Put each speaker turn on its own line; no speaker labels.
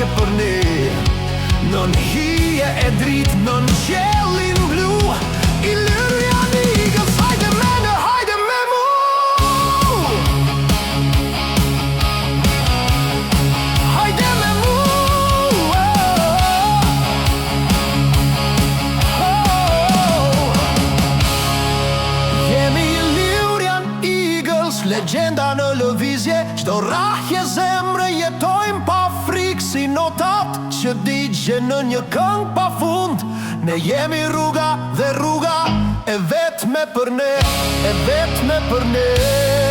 që për ne. Nën hije e dritë, nën qelin blu, Illyrian Eagles, hajde mene, hajde me mu. Hajde me mu. Jemi Illyrian Eagles, legjenda në lëvizje, çdo rrahje zemre jetojmë pa frikë, si notat që digje në një këngë pa fund. Ne jemi rruga dhe rruga e vetme për ne, e vetme për ne.